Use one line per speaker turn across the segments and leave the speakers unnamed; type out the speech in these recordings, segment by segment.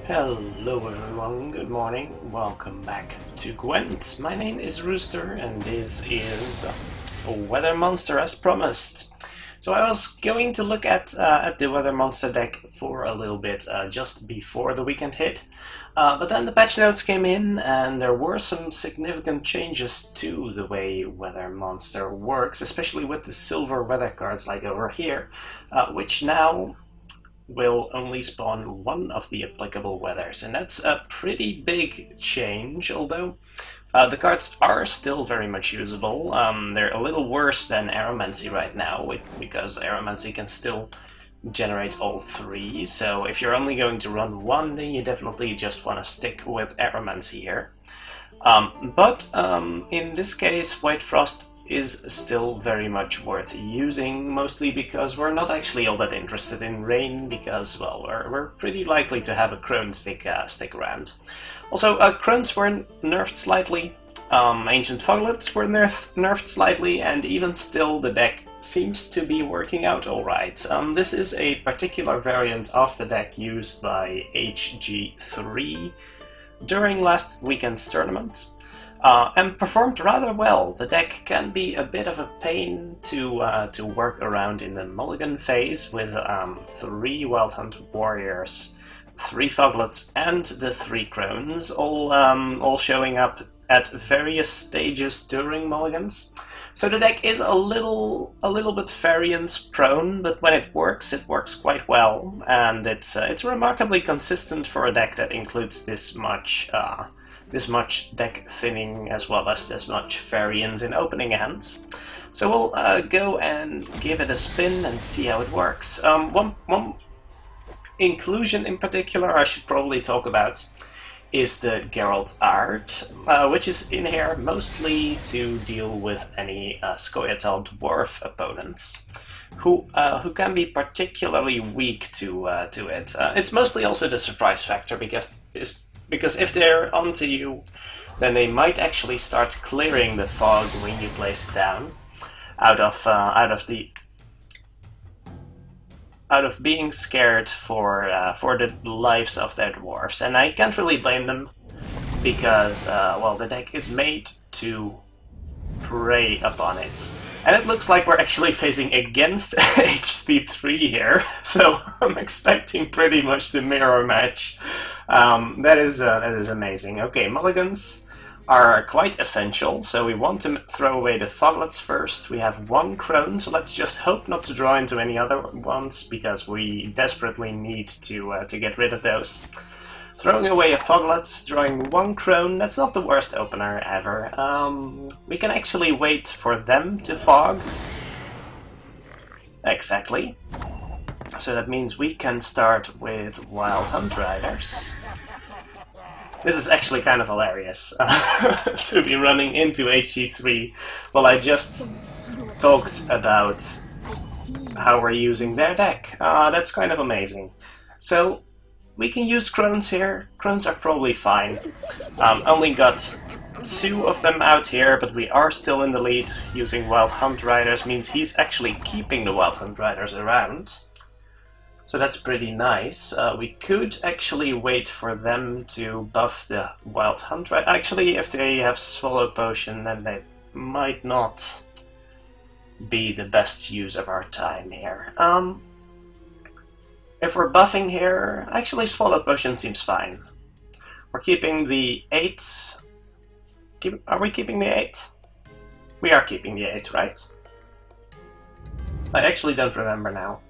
Hello everyone, good morning, welcome back to Gwent. My name is Rooster and this is a Weather Monster as promised. So I was going to look at the Weather Monster deck for a little bit just before the weekend hit. But then the patch notes came in and there were some significant changes to the way Weather Monster works, especially with the silver weather cards like over here, which now will only spawn one of the applicable weathers, and that's a pretty big change, although the cards are still very much usable. They're a little worse than Aeromancy right now, because Aeromancy can still generate all three, so if you're only going to run one, then you definitely just want to stick with Aeromancy here. But in this case, White Frost is still very much worth using, mostly because we're not actually all that interested in rain, because, well, we're pretty likely to have a Crone stick around. Also, Crones were nerfed slightly, Ancient Foglets were nerfed slightly, and even still the deck seems to be working out alright. This is a particular variant of the deck used by HG3 during last weekend's tournament. And performed rather well. The deck can be a bit of a pain to work around in the mulligan phase with 3 Wild Hunt Warriors, 3 Foglets, and the 3 Crones, all showing up at various stages during mulligans. So the deck is a little bit variance prone, but when it works quite well, and it's remarkably consistent for a deck that includes this much deck thinning as well as this much variance in opening hands. So we'll go and give it a spin and see how it works. One inclusion in particular I should probably talk about is the Geralt art, which is in here mostly to deal with any Scoia'tael dwarf opponents who can be particularly weak to it. It's mostly also the surprise factor, because if they're onto you, then they might actually start clearing the fog when you place it down, out of being scared for the lives of their dwarves. And I can't really blame them, because well, the deck is made to prey upon it. And it looks like we're actually facing against HC3 here, so I'm expecting pretty much the mirror match. That is amazing. Okay, mulligans are quite essential, so we want to throw away the Foglets first. We have 1 Crone, so let's just hope not to draw into any other ones, because we desperately need to get rid of those. Throwing away a Foglet, drawing 1 Crone, that's not the worst opener ever. We can actually wait for them to fog. Exactly. So that means we can start with Wild Hunt Riders. This is actually kind of hilarious to be running into HG3 while I just talked about how we're using their deck. That's kind of amazing. So we can use Crones here. Crones are probably fine. Only got 2 of them out here, but we are still in the lead. Using Wild Hunt Riders means he's actually keeping the Wild Hunt Riders around. So that's pretty nice. We could actually wait for them to buff the Wild Hunt Rider. Actually, if they have Swallow Potion, then they might not be the best use of our time here. If we're buffing here, actually Swallow Potion seems fine. We're keeping the 8. Are we keeping the 8? We are keeping the 8, right? I actually don't remember now.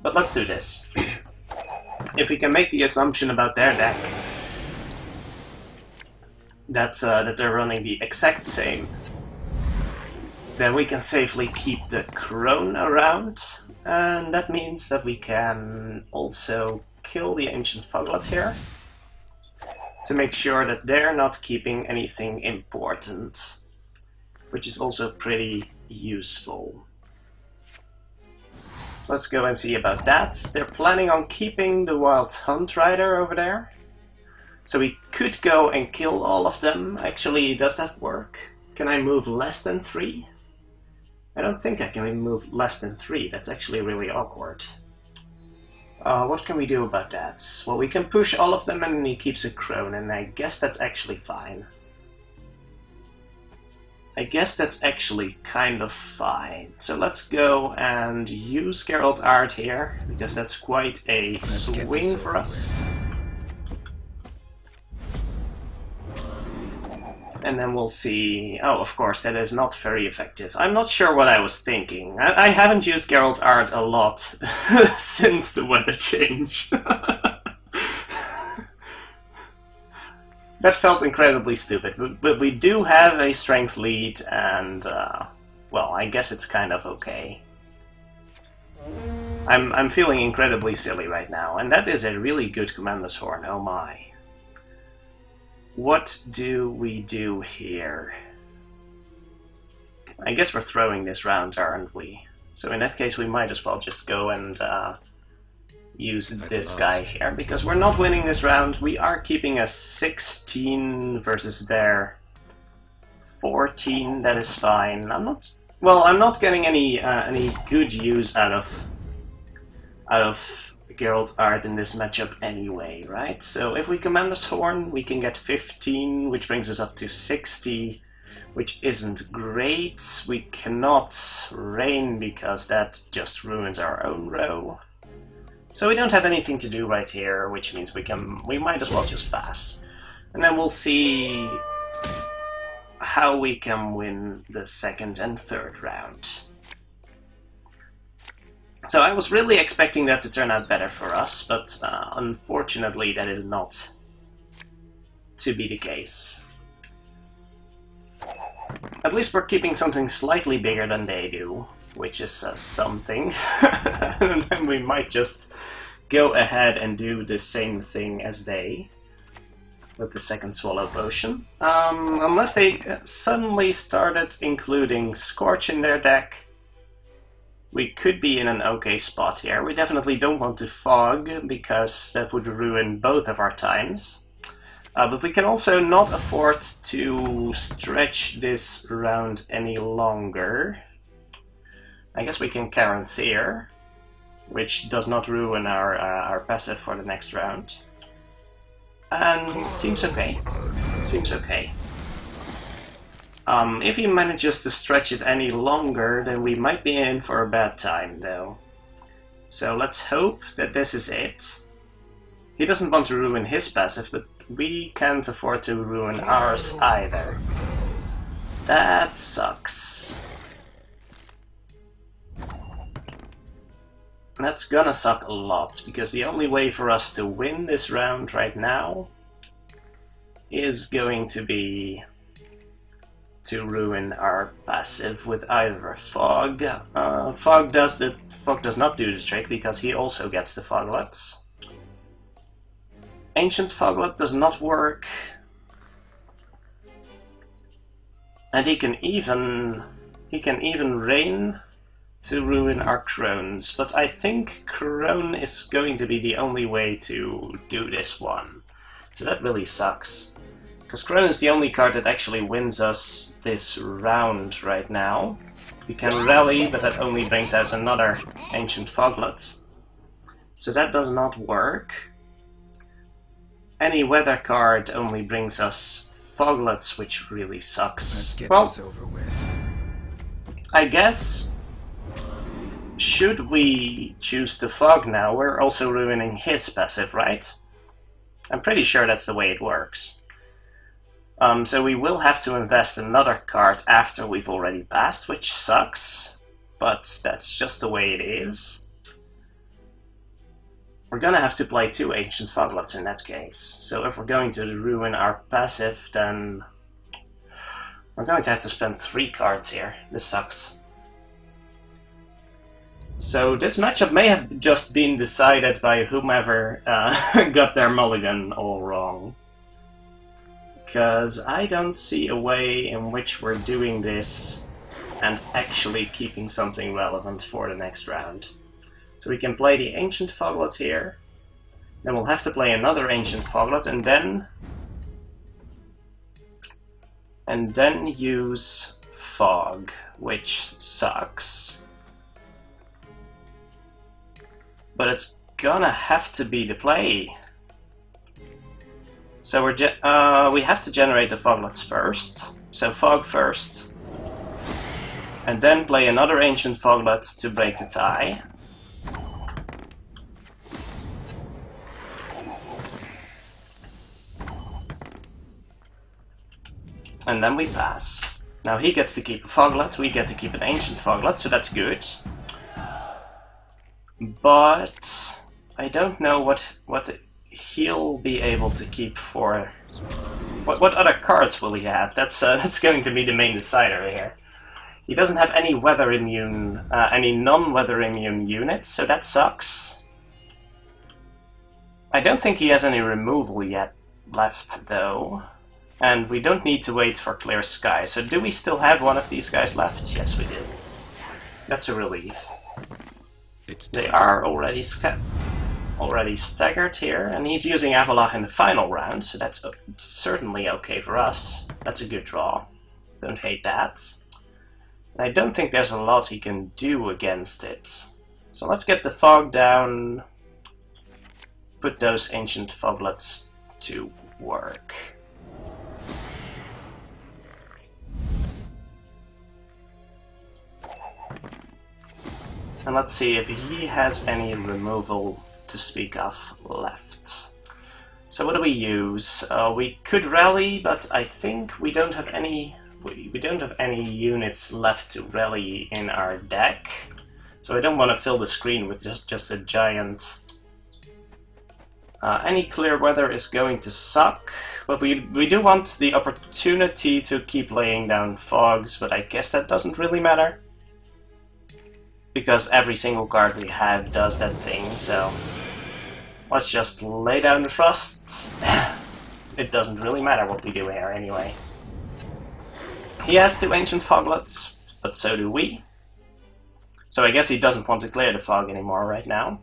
But let's do this. If we can make the assumption about their deck that they're running the exact same, then we can safely keep the Crone around, and that means that we can also kill the Ancient Foglet here to make sure that they're not keeping anything important, which is also pretty useful. Let's go and see about that. They're planning on keeping the Wild Hunt Rider over there. So we could go and kill all of them. Actually, does that work? Can I move less than 3? I don't think I can move less than 3. That's actually really awkward. What can we do about that? Well, we can push all of them and he keeps a crone, and I guess that's actually fine. I guess that's actually kind of fine. So let's go and use Geralt Art here, because that's quite a swing for us. And then we'll see... Oh, of course, that is not very effective. I'm not sure what I was thinking. I haven't used Geralt Art a lot since the weather change. That felt incredibly stupid, but we do have a strength lead, and, well, I guess it's kind of okay. I'm feeling incredibly silly right now, and that is a really good Commander's Horn, oh my. What do we do here? I guess we're throwing this round, aren't we? So in that case we might as well just go and use this guy here, because we're not winning this round. We are keeping a 16 versus their 14, that is fine. I'm not getting any good use out of Geralt Art in this matchup anyway, right? So if we Commander's Horn, we can get 15, which brings us up to 60, which isn't great. We cannot Rain because that just ruins our own row. So we don't have anything to do right here, which means we might as well just pass. And then we'll see how we can win the second and third round. So I was really expecting that to turn out better for us, but unfortunately that is not to be the case. At least we're keeping something slightly bigger than they do, which is something. And then we might just go ahead and do the same thing as they, with the second Swallow Potion. Unless they suddenly started including Scorch in their deck, we could be in an okay spot here. We definitely don't want to Fog, because that would ruin both of our times. But we can also not afford to stretch this round any longer. I guess we can Caranthir, which does not ruin our passive for the next round. And seems okay. Seems okay. If he manages to stretch it any longer, then we might be in for a bad time, though. So let's hope that this is it. He doesn't want to ruin his passive, but we can't afford to ruin ours either. That sucks. That's gonna suck a lot, because the only way for us to win this round right now is going to be to ruin our passive with either a Fog. Fog does not do the trick, because he also gets the Foglets. Ancient Foglet does not work. And he can even Rain to ruin our Crones, but I think Crone is going to be the only way to do this one. So that really sucks. Because Crone is the only card that actually wins us this round right now. We can rally, but that only brings out another Ancient Foglet. So that does not work. Any weather card only brings us Foglets, which really sucks.
Let's get
well,
this over with.
I guess, should we choose to Fog now, we're also ruining his passive, right? I'm pretty sure that's the way it works. So we will have to invest another card after we've already passed, which sucks, but that's just the way it is. We're gonna have to play 2 Ancient Foglets in that case. So if we're going to ruin our passive, then we're going to have to spend 3 cards here. This sucks. So this matchup may have just been decided by whomever got their mulligan all wrong. Because I don't see a way in which we're doing this and actually keeping something relevant for the next round. So we can play the Ancient Foglet here, then we'll have to play another Ancient Foglet, and then use Fog, which sucks. But it's gonna have to be the play. So we have to generate the foglets first. So fog first. And then play another ancient foglet to break the tie. And then we pass. Now he gets to keep a foglet, we get to keep an ancient foglet, so that's good. But I don't know what he'll be able to keep for... What other cards will he have? That's going to be the main decider here. He doesn't have any weather immune, any non-weather immune units, so that sucks. I don't think he has any removal yet left, though. And we don't need to wait for clear sky. So do we still have one of these guys left? Yes, we do. That's a relief. They are already staggered here, and he's using Avalach in the final round, so that's certainly okay for us. That's a good draw. Don't hate that. And I don't think there's a lot he can do against it. So let's get the fog down, put those ancient foglets to work. And let's see if he has any removal to speak of left. So what do we use? We could rally, but I think we don't have any. We don't have any units left to rally in our deck. So I don't want to fill the screen with just a giant. Any clear weather is going to suck, but we do want the opportunity to keep laying down fogs. But I guess that doesn't really matter, because every single card we have does that thing, so let's just lay down the frost. It doesn't really matter what we do here anyway. He has 2 ancient foglets, but so do we. So I guess he doesn't want to clear the fog anymore right now.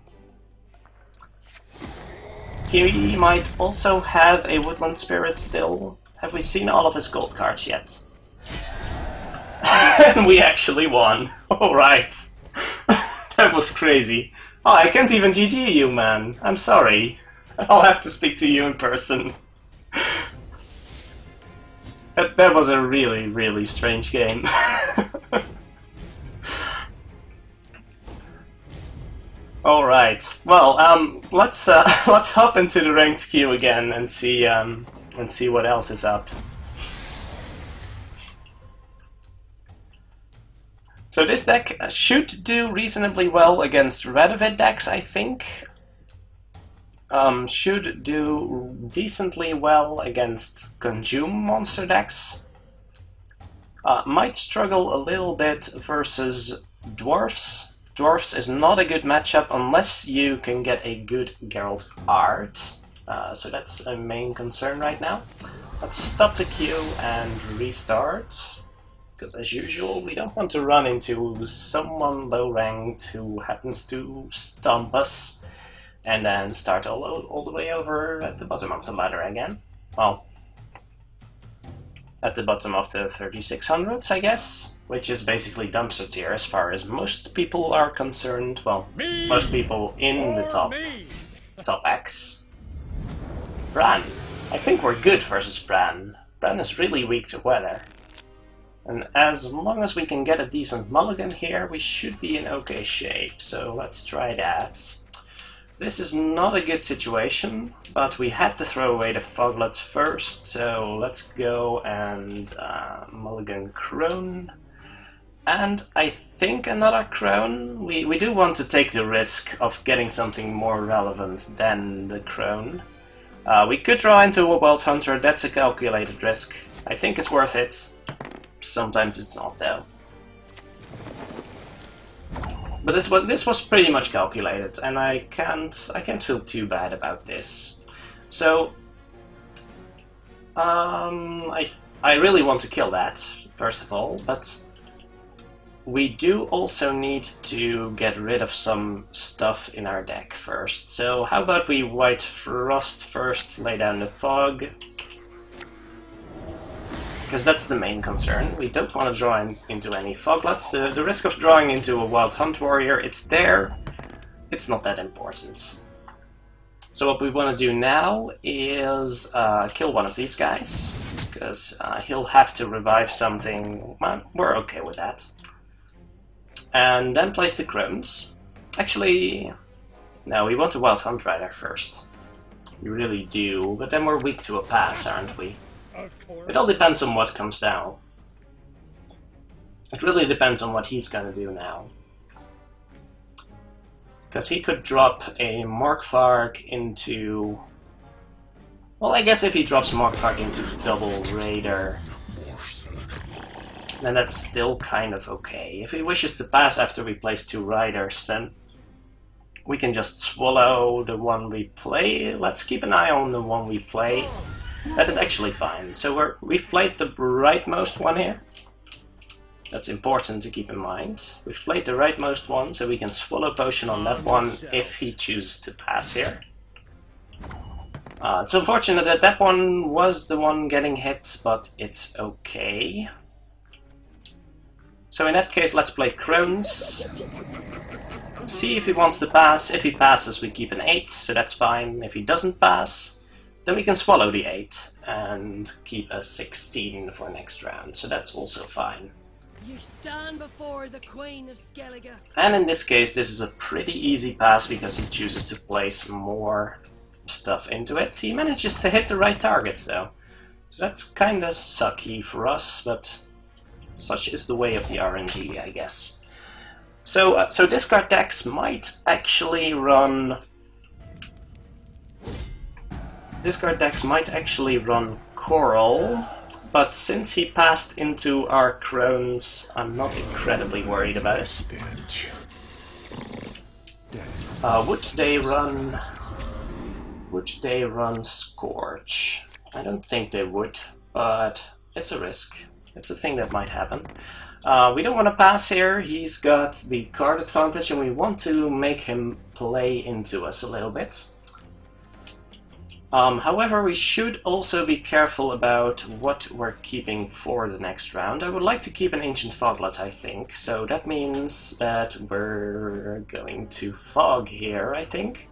He might also have a woodland spirit still. Have we seen all of his gold cards yet? And we actually won. Alright. That was crazy. Oh, I can't even GG you, man. I'm sorry. I'll have to speak to you in person. That was a really, really strange game. Alright. Well, let's hop into the ranked queue again and see what else is up. So this deck should do reasonably well against Radovid decks, I think. Should do decently well against Consume monster decks. Might struggle a little bit versus Dwarfs. Dwarfs is not a good matchup unless you can get a good Geralt art. So that's a main concern right now. Let's stop the queue and restart. Because as usual, we don't want to run into someone low ranked who happens to stomp us and then start all the way over at the bottom of the ladder again. Well, at the bottom of the 3600s, I guess, which is basically dumpster tier as far as most people are concerned. Well, most people in the top X. Bran. I think we're good versus Bran. Bran is really weak to weather. And as long as we can get a decent mulligan here, we should be in okay shape, so let's try that. This is not a good situation, but we had to throw away the foglet first, so let's go and mulligan Crone. And I think another Crone. We do want to take the risk of getting something more relevant than the Crone. We could draw into a Wild Hunter, that's a calculated risk. I think it's worth it. Sometimes it's not, though. But this was pretty much calculated, and I can't feel too bad about this. So I really want to kill that first of all, but we do also need to get rid of some stuff in our deck first. So how about we White Frost first, lay down the fog. Because that's the main concern. We don't want to draw into any foglets. The risk of drawing into a Wild Hunt Warrior, it's there. It's not that important. So what we want to do now is kill one of these guys, because he'll have to revive something. Well, we're okay with that. And then place the crones. Actually, no, we want the Wild Hunt Rider first. We really do, but then we're weak to a pass, aren't we? It all depends on what comes down. It really depends on what he's gonna do now. Because he could drop a Morkvarg into... Well, I guess if he drops Morkvarg into double Raider, then that's still kind of okay. If he wishes to pass after we place 2 Riders, then we can just swallow the one we play. Let's keep an eye on the one we play. That is actually fine. So we've played the rightmost one here. That's important to keep in mind. We've played the rightmost one, so we can swallow potion on that one if he chooses to pass here. It's unfortunate that that one was the one getting hit, but it's okay. So in that case, let's play Crones. See if he wants to pass. If he passes, we keep an 8, so that's fine. If he doesn't pass, then we can swallow the 8 and keep a 16 for next round, so that's also fine.
You stand before the Queen of Skellige.
And in this case, this is a pretty easy pass because he chooses to place more stuff into it. He manages to hit the right targets though, so that's kinda sucky for us, but such is the way of the RNG, I guess. So discard decks might actually run... Discard decks might actually run Coral, but since he passed into our Crones, I'm not incredibly worried about it. Would they run Scorch? I don't think they would, but it's a risk. It's a thing that might happen. We don't want to pass here. He's got the card advantage and we want to make him play into us a little bit. However, we should also be careful about what we're keeping for the next round. I would like to keep an Ancient Foglet, I think, so that means that we're going to Fog here, I think.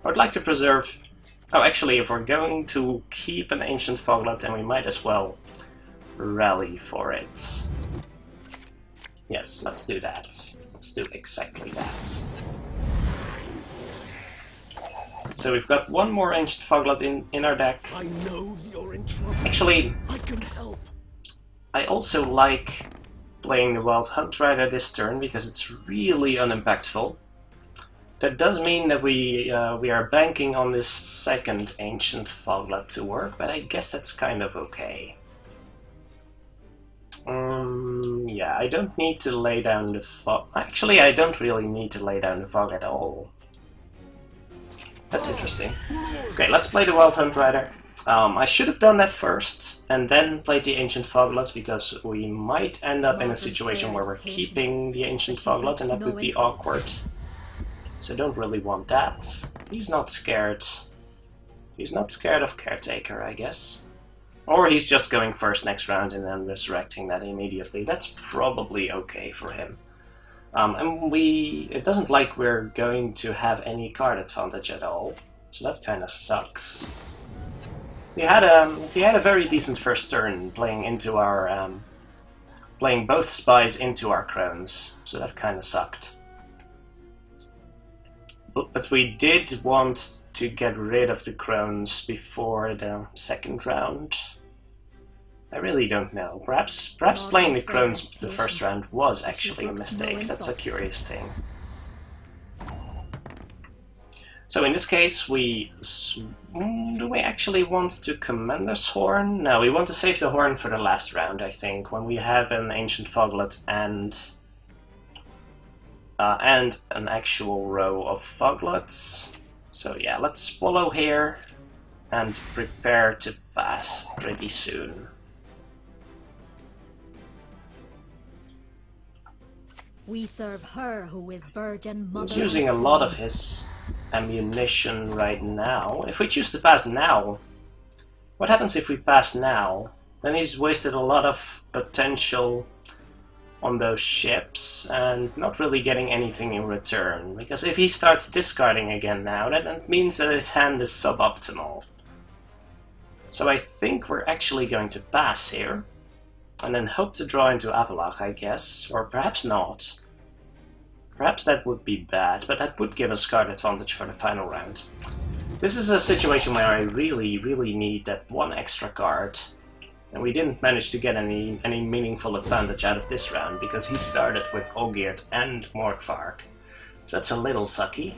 I would like to preserve... Oh, actually, if we're going to keep an Ancient Foglet, then we might as well rally for it. Yes, let's do that. Let's do exactly that. So we've got one more Ancient Foglet in our deck.
I know you're in trouble.
Actually,
I can help.
I also like playing the Wild Hunt Rider this turn because it's really unimpactful. That does mean that we are banking on this second Ancient Foglet to work, but I guess that's kind of okay. Yeah, I don't need to lay down the fog. Actually, I don't really need to lay down the fog at all. That's interesting. Okay, let's play the Wild Hunt Rider. I should have done that first, and then played the Ancient Foglets, because we might end up in a situation where we're keeping the Ancient Foglets, and that would be awkward. So don't really want that. He's not scared. He's not scared of Caretaker, I guess. Or he's just going first next round and then resurrecting that immediately. That's probably okay for him. And it doesn't like we're going to have any card advantage at all, so that kind of sucks. He had a very decent first turn playing into our playing both spies into our Crones, so that kind of sucked. But we did want to get rid of the Crones before the second round. I really don't know. Perhaps playing the Crones the first round was actually a mistake. That's a curious thing. So in this case, do we actually want to Commander's Horn? No, we want to save the Horn for the last round, I think, when we have an Ancient Foglet and an actual row of Foglets. So yeah, let's swallow here and prepare to pass pretty soon.
We serve her who is Virgin Mother.
He's using a lot of his ammunition right now. If we choose to pass now, what happens if we pass now? Then he's wasted a lot of potential on those ships and not really getting anything in return. Because if he starts discarding again now, that means that his hand is suboptimal. So I think we're actually going to pass here. And then hope to draw into Avalach, I guess. Or perhaps not. Perhaps that would be bad, but that would give us card advantage for the final round. This is a situation where I really, really need that one extra card. And we didn't manage to get any meaningful advantage out of this round, because he started with Olgierd and Morkvark. So that's a little sucky.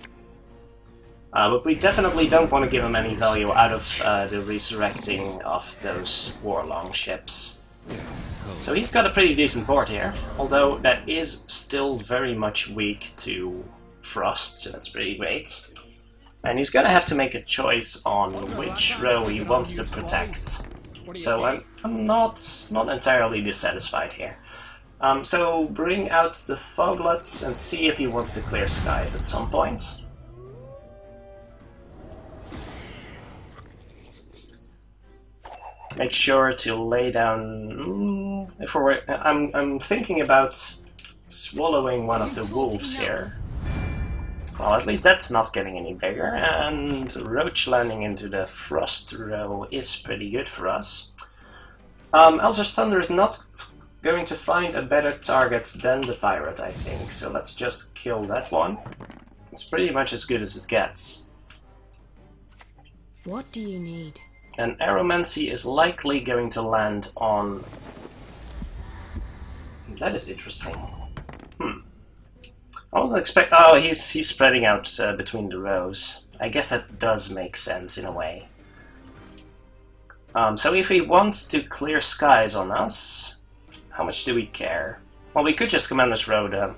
But we definitely don't want to give him any value out of the resurrecting of those Warlong ships. So he's got a pretty decent board here, although that is still very much weak to Frost, so that's pretty great. And he's gonna have to make a choice on which row he wants to protect. So I'm not entirely dissatisfied here. So bring out the Foglets and see if he wants to clear skies at some point. Make sure to lay down. I'm thinking about swallowing one of the wolves here. Well, at least that's not getting any bigger, and Roach landing into the Frost row is pretty good for us. Elzar's Thunder is not going to find a better target than the Pirate, I think, so let's just kill that one. It's pretty much as good as it gets.
What do you need?
And Aromancy is likely going to land on... That is interesting. I wasn't expecting... Oh, he's spreading out between the rows. I guess that does make sense in a way. So if he wants to clear skies on us, how much do we care? Well, we could just Commander's row the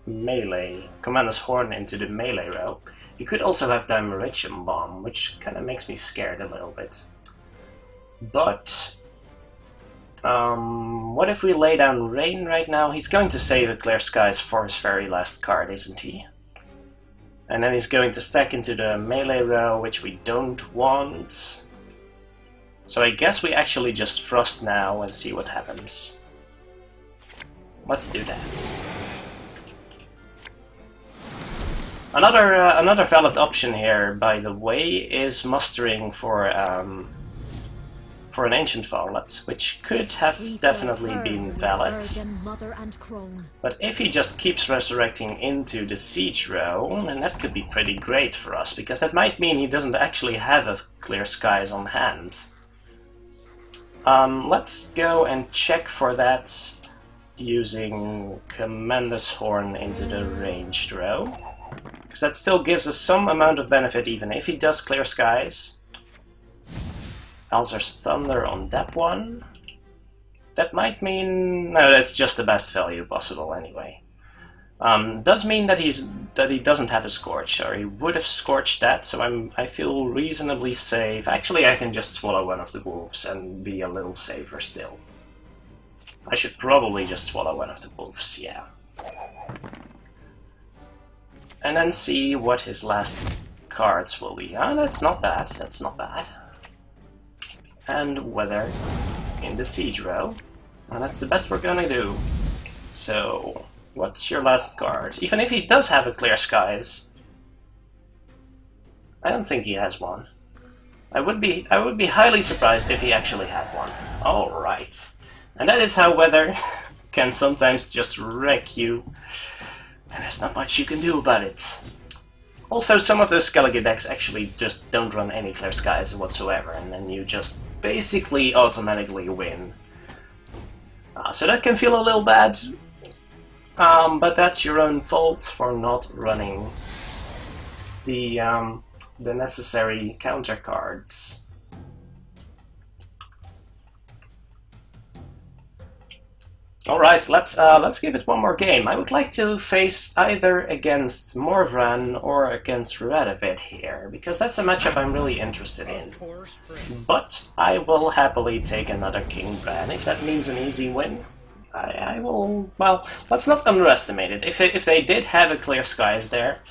melee, Commander's Horn into the melee row. You could also have Dimeritium Bomb, which kind of makes me scared a little bit. But what if we lay down Rain right now? He's going to save a Clear Skies for his very last card, isn't he? And then he's going to stack into the melee row, which we don't want. So I guess we actually just Frost now and see what happens. Let's do that. Another valid option here, by the way, is mustering for an Ancient Foglet, which could have definitely been valid. But if he just keeps resurrecting into the Siege row, then that could be pretty great for us, because that might mean he doesn't actually have a Clear Skies on hand. Let's go and check for that using Commander's Horn into the ranged row. Because that still gives us some amount of benefit even if he does Clear Skies. Elzar's Thunder on that one. That might mean... No, that's just the best value possible anyway. Does mean that he doesn't have a Scorch, or he would have Scorched that, so I feel reasonably safe. Actually, I can just swallow one of the wolves and be a little safer still. I should probably just swallow one of the wolves, yeah. And then see what his last cards will be. Ah, that's not bad, that's not bad. And Weather in the Siege row. And that's the best we're gonna do. So, what's your last card? Even if he does have a Clear Skies, I don't think he has one. I would be highly surprised if he actually had one. Alright. And that is how Weather can sometimes just wreck you. And there's not much you can do about it. Also, some of those Skellige decks actually just don't run any Clear Skies whatsoever, and then you just basically automatically win. So that can feel a little bad, but that's your own fault for not running the necessary counter cards. Alright, let's give it one more game. I would like to face either against Morvran or against Radovid here, because that's a matchup I'm really interested in. But I will happily take another King Bran if that means an easy win. I will... Well, let's not underestimate it. If they did have a Clear Skies there,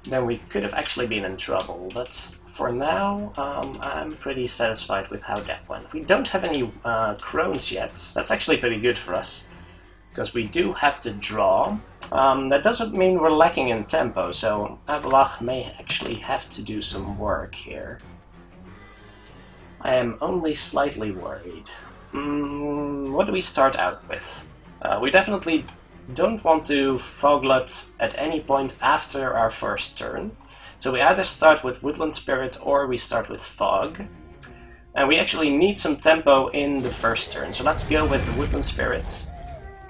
then we could have actually been in trouble, but for now, I'm pretty satisfied with how that went. We don't have any Crones yet. That's actually pretty good for us. because we do have to draw. That doesn't mean we're lacking in tempo, so Avalach may actually have to do some work here. I am only slightly worried. What do we start out with? We definitely don't want to Foglet at any point after our first turn. So we either start with Woodland Spirit or we start with Fog. And we actually need some tempo in the first turn, so let's go with the Woodland Spirit.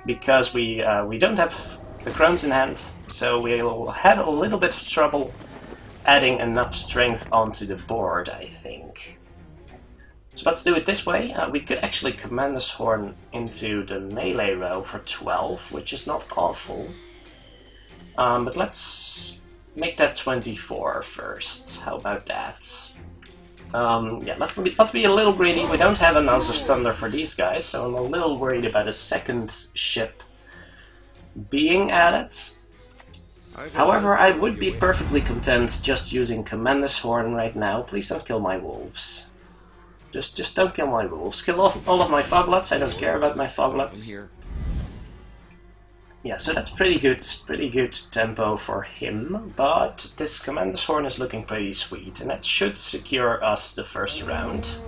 Because we don't have the Crones in hand, so we'll have a little bit of trouble adding enough strength onto the board, I think. So let's do it this way. We could actually Commander's Horn into the melee row for 12, which is not awful. But let's make that 24 first. How about that? Yeah, let's be a little greedy. We don't have an Azur's Thunder for these guys, so I'm a little worried about a second ship being added. However, I would be perfectly content just using Commander's Horn right now. Please don't kill my wolves. Just don't kill my wolves. Kill all of my Foglets. I don't care about my Foglets. Yeah, so that's pretty good tempo for him, but this Commander's Horn is looking pretty sweet, and that should secure us the first round.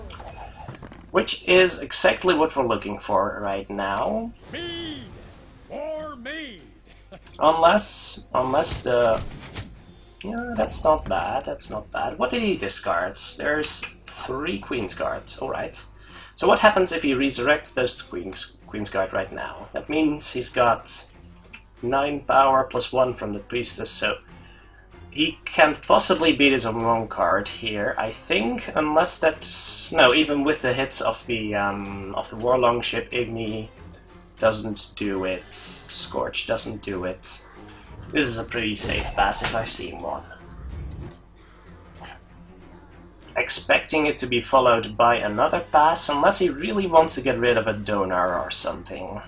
Which is exactly what we're looking for right now.
Mead or mead.
Unless the... Yeah, that's not bad, that's not bad. What did he discard? There's 3 Queensguard, alright. So what happens if he resurrects those Queensguard right now? That means he's got 9 power plus 1 from the Priestess, so he can't possibly beat his own card here, I think, unless that's... No, even with the hits of the Warlong ship, Igni doesn't do it, Scorch doesn't do it. This is a pretty safe pass if I've seen one. Expecting it to be followed by another pass, unless he really wants to get rid of a Donar or something.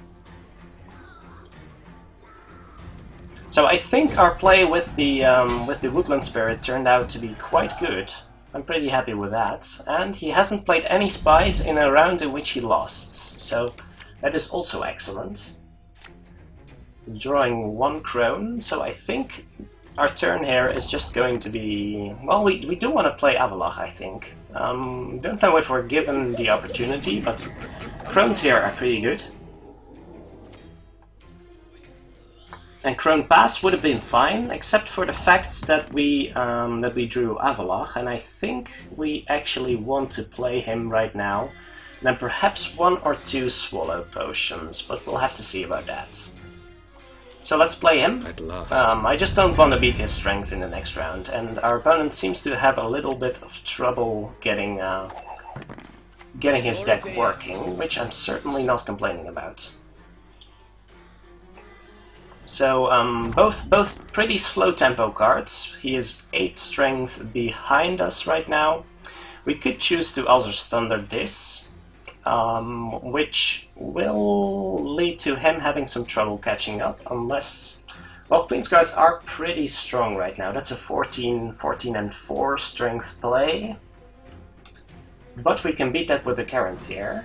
So I think our play with the Woodland Spirit turned out to be quite good. I'm pretty happy with that. And he hasn't played any spies in a round in which he lost, so that is also excellent. Drawing 1 Crone, so I think our turn here is just going to be... Well, we do want to play Avalach, I think. Don't know if we're given the opportunity, but Crones here are pretty good. And Crone Pass would have been fine, except for the fact that we drew Avalach, and I think we actually want to play him right now. And then perhaps 1 or 2 Swallow Potions, but we'll have to see about that. So let's play him. I just don't want to beat his strength in the next round, and our opponent seems to have a little bit of trouble getting his deck working, which I'm certainly not complaining about. So both pretty slow tempo cards. He is 8 strength behind us right now. We could choose to Azur's Thunder this, which will lead to him having some trouble catching up, unless... Well, Queensguards are pretty strong right now. That's a 14 and 4 strength play. But we can beat that with the Caranthir,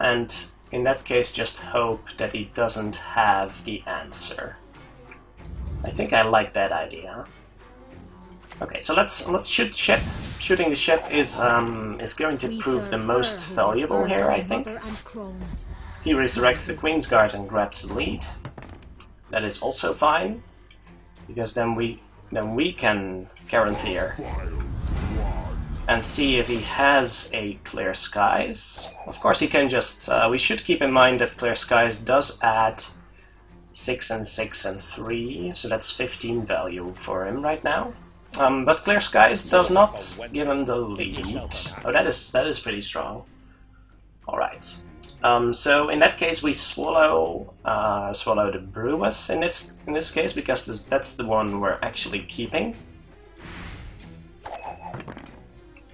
and in that case just hope that he doesn't have the answer. I think I like that idea. Okay, so let's shoot ship. Shooting the ship is going to prove the most valuable here, I think. He resurrects the Queensguard and grabs the lead. That is also fine, because then we can Caranthir and see if he has a Clear Skies. Of course, he can just... we should keep in mind that Clear Skies does add 6 and 6 and 3, so that's 15 value for him right now. But Clear Skies does not give him the lead. Oh, that is pretty strong. Alright. So in that case we swallow the Brewers in this case, because that's the one we're actually keeping.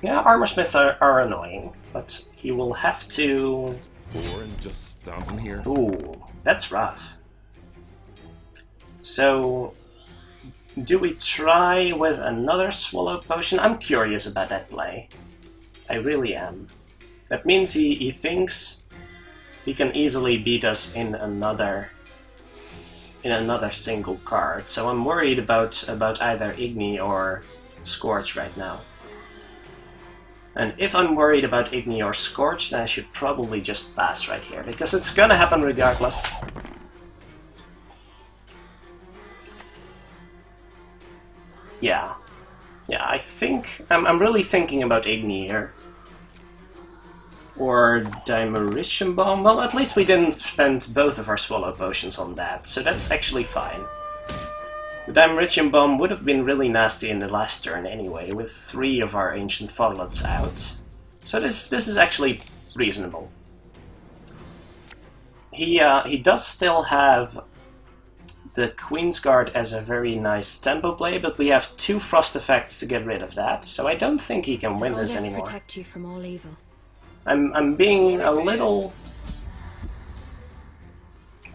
Yeah, Armorsmiths are annoying, but he will have to...
And just stomp him here.
Ooh, that's rough. So, do we try with another Swallow Potion? I'm curious about that play. I really am. That means he thinks he can easily beat us in another in another single card, so I'm worried about either Igni or Scorch right now. And if I'm worried about Igni or Scorch, then I should probably just pass right here, because it's gonna happen regardless. Yeah, I think I'm really thinking about Igni here. Or Dimeritium Bomb. Well, at least we didn't spend both of our Swallow Potions on that, so that's actually fine. The Dimeritium Bomb would have been really nasty in the last turn anyway, with 3 of our Ancient Foglets out. So this is actually reasonable. He does still have the Queensguard as a very nice tempo play, but we have 2 Frost effects to get rid of that, so I don't think he can win this anymore.
Protect you from all evil.
I'm being a little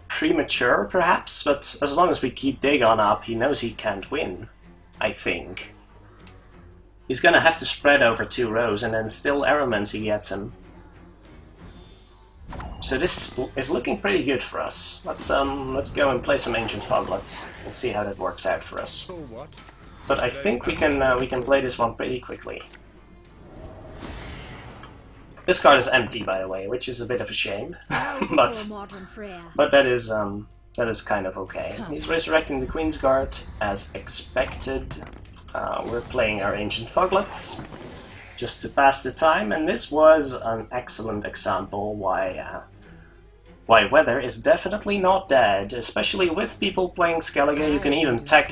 premature, perhaps, but as long as we keep Dagon up, he knows he can't win, I think. He's gonna have to spread over 2 rows, and then still Aeromancy gets him. So this is looking pretty good for us. Let's go and play some Ancient Foglets and see how that works out for us. But I think we can play this one pretty quickly. This card is empty, by the way, which is a bit of a shame, but that is kind of okay. He's resurrecting the Queensguard as expected. We're playing our Ancient Foglets just to pass the time, and this was an excellent example why Weather is definitely not dead, especially with people playing Skellige. You can even tech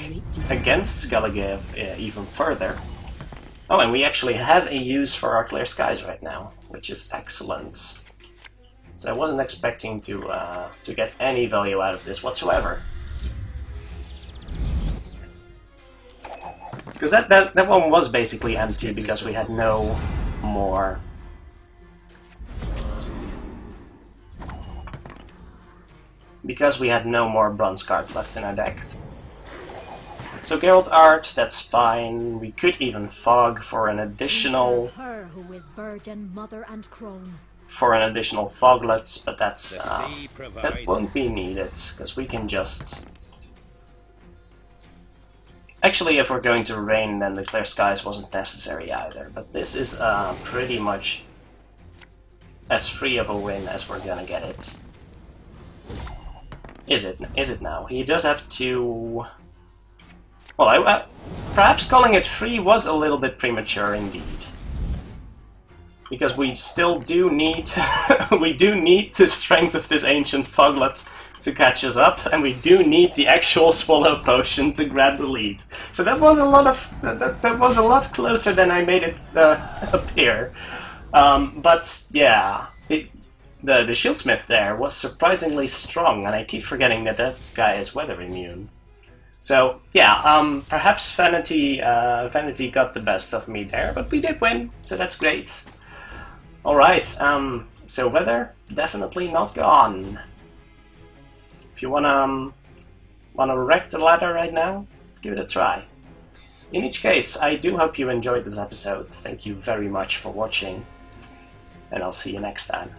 against Skellige even further. Oh, and we actually have a use for our Clear Skies right now, which is excellent. So I wasn't expecting to get any value out of this whatsoever. Because that one was basically empty because we had no more... Because we had no more bronze cards left in our deck. So Geralt Art, that's fine. We could even Fog for an additional...
Her who is virgin, mother and crone.
For an additional Foglet, but that's that won't be needed, because we can just... Actually, if we're going to rain, then the Clear Skies wasn't necessary either, but this is pretty much as free of a win as we're gonna get it. Is it now? He does have to... Well, perhaps calling it free was a little bit premature indeed. Because we still do need... we do need the strength of this Ancient Foglet to catch us up, and we do need the actual Swallow Potion to grab the lead. So that was a lot of... that was a lot closer than I made it appear. But yeah, the Shieldsmith there was surprisingly strong, and I keep forgetting that that guy is weather immune. So yeah, perhaps Vanity got the best of me there, but we did win, so that's great. Alright, so Weather, definitely not gone. If you wanna wreck the ladder right now, give it a try. In each case, I do hope you enjoyed this episode. Thank you very much for watching, and I'll see you next time.